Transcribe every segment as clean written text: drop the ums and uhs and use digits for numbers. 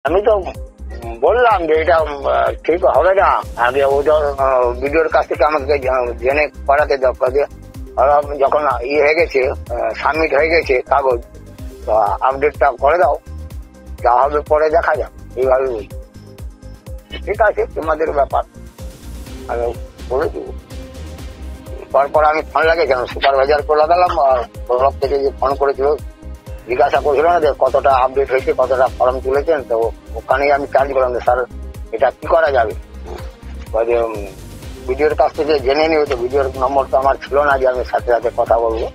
আমি তো বললাম যে এটা ঠিক হবে না, আগে ওদের ভিডিওর কাছ থেকে আমাকে জেনে করাতে দরকার। যখন ইয়ে হয়ে গেছে, সাবমিট হয়ে গেছে কাগজ, তো আপডেটটা করে দাও, যা হবে পরে দেখা যাক, এইভাবে বলছি। ঠিক আছে, তোমাদের ব্যাপার, আমি বলে দিব। তারপর আমি ফোন লাগিয়েছিলাম, সুপারভাইজার করে লাগালাম, আর তরফ থেকে যে ফোন করেছিল জিজ্ঞাসা করছিল না যে কতটা আপডেট হয়েছে, কতটা ফর্ম তুলেছেন, তো ওখানেই আমি চার্জ করলাম যে স্যার এটা কি করা যাবে, ভিডিওর কাছ থেকে জেনে নিও। তো ভিডিওর নম্বর তো আমার ছিল না যে আমি সাথে সাথে কথা বলবো,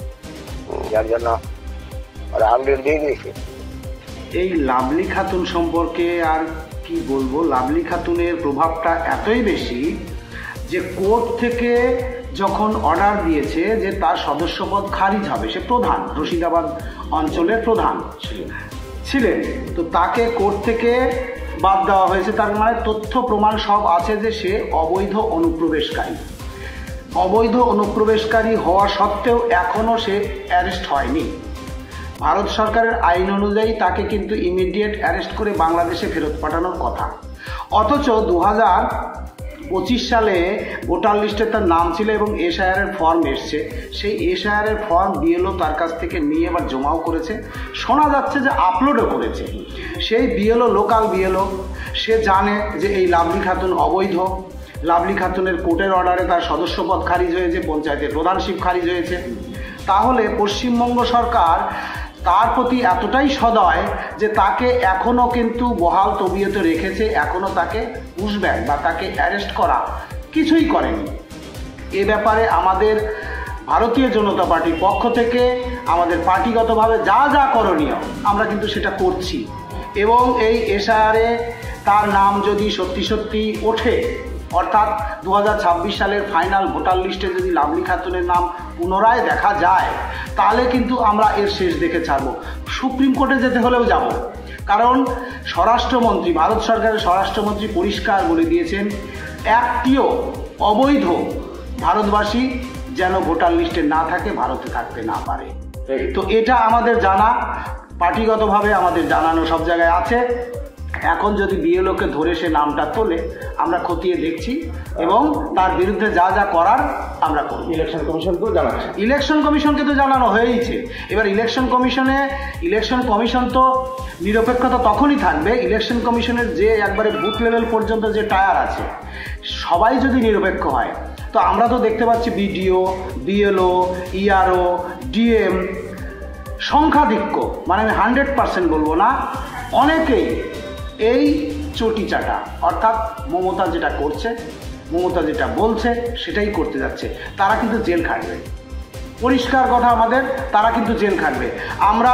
যার জন্য ওরা আপডেট দিয়ে দিয়েছে। এই লাভলি খাতুন সম্পর্কে আর কি বলবো, লাভলি খাতুনের প্রভাবটা এতই বেশি যে কোর্ট থেকে যখন অর্ডার দিয়েছে যে তার সদস্যপদ খারিজ হবে, সে প্রধান, রশিদাবাদ অঞ্চলের প্রধান ছিলেন, তো তাকে কোর্ট থেকে বাদ দেওয়া হয়েছে। তার মানে তথ্য প্রমাণ সব আছে যে সে অবৈধ অনুপ্রবেশকারী। অবৈধ অনুপ্রবেশকারী হওয়া সত্ত্বেও এখনও সে অ্যারেস্ট হয়নি। ভারত সরকারের আইন অনুযায়ী তাকে কিন্তু ইমিডিয়েট অ্যারেস্ট করে বাংলাদেশে ফেরত পাঠানোর কথা। অথচ 2025 সালে ভোটার লিস্টে তার নাম ছিল এবং এসআইআরের ফর্ম এসছে। সেই এসআইআরের ফর্ম বিএলও তার কাছ থেকে নিয়ে এবার জমাও করেছে, শোনা যাচ্ছে যে আপলোডও করেছে। সেই বিএলও লোকাল বিএলও, সে জানে যে এই লাভলি খাতুন অবৈধ। লাভলি খাতুনের কোর্টের অর্ডারে তার সদস্যপদ খারিজ হয়েছে, পঞ্চায়েতের প্রধানশিপ খারিজ হয়েছে। তাহলে পশ্চিমবঙ্গ সরকার তার প্রতি এতটাই সদয় যে তাকে এখনও কিন্তু বহাল তবিয়তে রেখেছে, এখনও তাকে পুশব্যাক বা তাকে অ্যারেস্ট করা কিছুই করেনি। এ ব্যাপারে আমাদের ভারতীয় জনতা পার্টির পক্ষ থেকে আমাদের পার্টিগতভাবে যা যা করণীয় আমরা কিন্তু সেটা করছি, এবং এই এসআইআরে তার নাম যদি সত্যি সত্যি ওঠে, অর্থাৎ 2026 সালের ফাইনাল ভোটার লিস্টে যদি লাভলি খাতুনের নাম পুনরায় দেখা যায়, তাহলে কিন্তু আমরা এর শেষ দেখে ছাড়ব। সুপ্রিম কোর্টে যেতে হলেও যাব, কারণ স্বরাষ্ট্রমন্ত্রী, ভারত সরকারের স্বরাষ্ট্রমন্ত্রী পরিষ্কার বলে দিয়েছেন একটিও অবৈধ ভারতবাসী যেন ভোটার লিস্টে না থাকে, ভারতে থাকতে না পারে। তো এটা আমাদের জানা, পার্টিগতভাবে আমাদের জানানো সব জায়গায় আছে। এখন যদি বিএলওকে ধরে সে নামটা তোলে, আমরা খতিয়ে দেখছি এবং তার বিরুদ্ধে যা যা করার আমরা করব। ইলেকশন কমিশনকেও জানাচ্ছে, ইলেকশন কমিশনকে তো জানানো হয়েইছে। এবার ইলেকশন কমিশন তো নিরপেক্ষতা তখনই থাকবে, ইলেকশন কমিশনের যে একবারে বুথ লেভেল পর্যন্ত যে টায়ার আছে সবাই যদি নিরপেক্ষ হয়। তো আমরা তো দেখতে পাচ্ছি বিডিও, বিএলও, ইআরও, ডিএম সংখ্যাধিক্য, মানে আমি 100% বলবো না, অনেকেই এই চটি চাটা, অর্থাৎ মমতা যেটা করছে, মমতা যেটা বলছে সেটাই করতে যাচ্ছে। তারা কিন্তু জেল খাটবে, পরিষ্কার কথা আমাদের, তারা কিন্তু জেল খাটবে। আমরা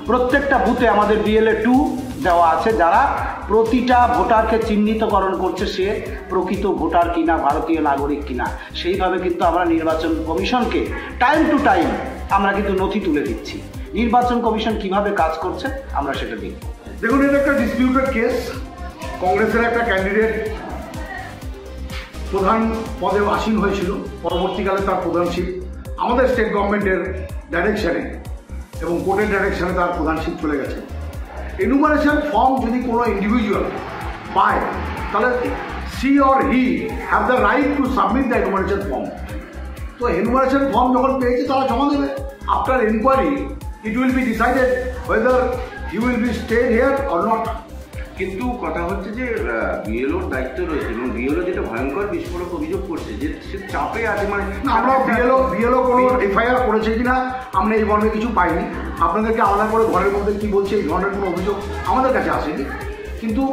প্রত্যেকটা বুথে আমাদের বিএলএ 2 দেওয়া আছে, যারা প্রতিটা ভোটারকে চিহ্নিতকরণ করছে সে প্রকৃত ভোটার কিনা, ভারতীয় নাগরিক কিনা। সেইভাবে কিন্তু আমরা নির্বাচন কমিশনকে টাইম টু টাইম আমরা কিন্তু নথি তুলে দিচ্ছি। নির্বাচন কমিশন কিভাবে কাজ করছে আমরা সেটা দেখব। দেখুন, এটা একটা ডিসপিউটেড কেস। কংগ্রেসের একটা ক্যান্ডিডেট প্রধান পদে আসীন হয়েছিল, পরবর্তীকালে তার প্রধানশিপ আমাদের স্টেট গভর্নমেন্টের ডাইরেকশানে এবং কোর্টের ডাইরেকশানে তার প্রধানশিপ চলে গেছে। এনুমারেশন ফর্ম যদি কোনো ইন্ডিভিজুয়াল পায়, তাহলে she or he have the right to submit the enumeration form. তো এনুমারেশন ফর্ম যখন পেয়েছে তারা জমা দেবে। After enquiry it will be decided whether you will be stay here or not. কিন্তু কথা হচ্ছে যে বিএলওর দায়িত্ব রয়েছে এবং বিএলও যেটা ভয়ঙ্কর বিস্ফোরক অভিযোগ করছে যে সে চাপে আছে। মানে আমরা বিএলও কোনো এফআইআর করেছে কিনা আমরা এই ধরনের কিছু পাইনি। আপনাদেরকে আলাদা করে ঘরের মধ্যে কি বলছে এই ধরনের কোনো অভিযোগ আমাদের কাছে আসেনি। কিন্তু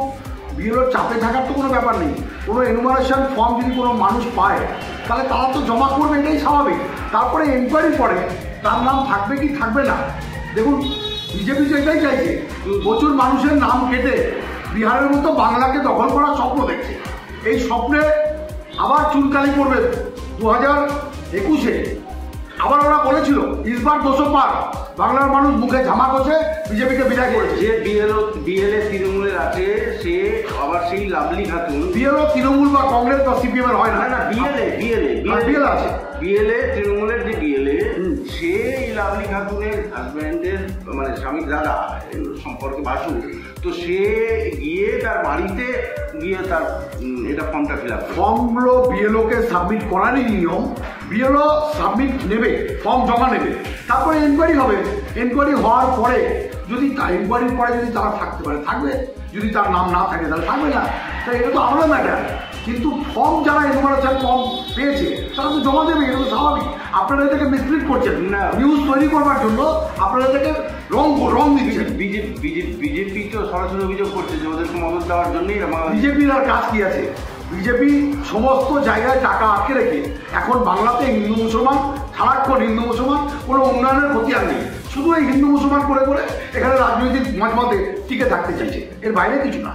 বিএলওর চাপে থাকার তো কোনো ব্যাপার নেই। কোনো এনুমারেশন ফর্ম যদি কোনো মানুষ পায় তাহলে তারা তো জমা করবে, এটাই স্বাভাবিক। তারপরে এনকোয়ারি পরে তার নাম থাকবে কি থাকবে না। দেখুন, বিজেপি যেটাই চাইছে, প্রচুর মানুষের নাম কেটে বিহারের মতো বাংলাকে দখল করার স্বপ্ন দেখছে। এই স্বপ্নে আবার চুনকালি করবে 2021-এ। আবার ওরা বলেছিল ইসবার 200 পার, বাংলার মানুষ মুখে ঝামা করছে, বিজেপিকে বিদায় করেছে। যে বিএলএ তৃণমূলের আছে সে আবার সেই লাভলি খাতুন। বিএলও তৃণমূল বা কংগ্রেস বা সিপিএম এর হয় না, বিএলএ আছে বিএলএ তৃণমূলের যে বিএলএ সে এই লাভলি খাতুনের হাজব্যান্ডের মানে স্বামীর দাদা সম্পর্কে বাসু, তো সে গিয়ে তার বাড়িতে গিয়ে তার এটা ফর্মটা ফিল আপ ফর্মগুলো বিএলওকে সাবমিট করারই নিয়ম। বিএলও সাবমিট নেবে, ফর্ম জমা নেবে, তারপরে এনকোয়ারি হবে। এনকোয়ারি হওয়ার পরে যদি এনকোয়ারির পরে যদি তারা থাকতে পারে থাকবে, যদি তার নাম না থাকে তাহলে থাকবে না। তাই এটা তো আমাদের ম্যাটার। কিন্তু ফর্ম যারা এনকোয়ারেশন ফর্ম পেয়েছে তারা তো জমা দেবে, এটা তো স্বাভাবিক। আপনারা এটাকে মিসলিড করছেন না, নিউজ তৈরি করবার জন্য আপনারা এটাকে রং দিচ্ছেন। বিজেপি তো সরাসরি অভিযোগ করছে যে ওদেরকে মদত দেওয়ার জন্যই। বিজেপির আর কাজ কি আছে? বিজেপি সমস্ত জায়গায় টাকা আটকে রেখে এখন বাংলাতে হিন্দু মুসলমান, সারাক্ষণ হিন্দু মুসলমান, কোনো উন্নয়নের ক্ষতি আর নেই। শুধু এই হিন্দু মুসলমান করে করে এখানে রাজনৈতিক মাঝমাতে টিকে থাকতে চাইছে, এর বাইরে কিছু না।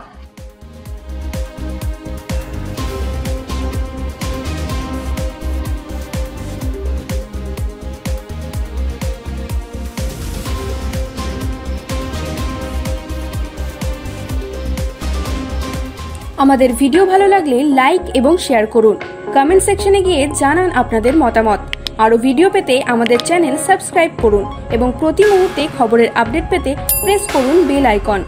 আমাদের ভিডিও ভালো লাগলে লাইক এবং শেয়ার করুন। কমেন্ট সেকশনে গিয়ে জানান আপনাদের মতামত। আরও ভিডিও পেতে আমাদের চ্যানেল সাবস্ক্রাইব করুন এবং প্রতি মুহূর্তে খবরের আপডেট পেতে প্রেস করুন বেল আইকন।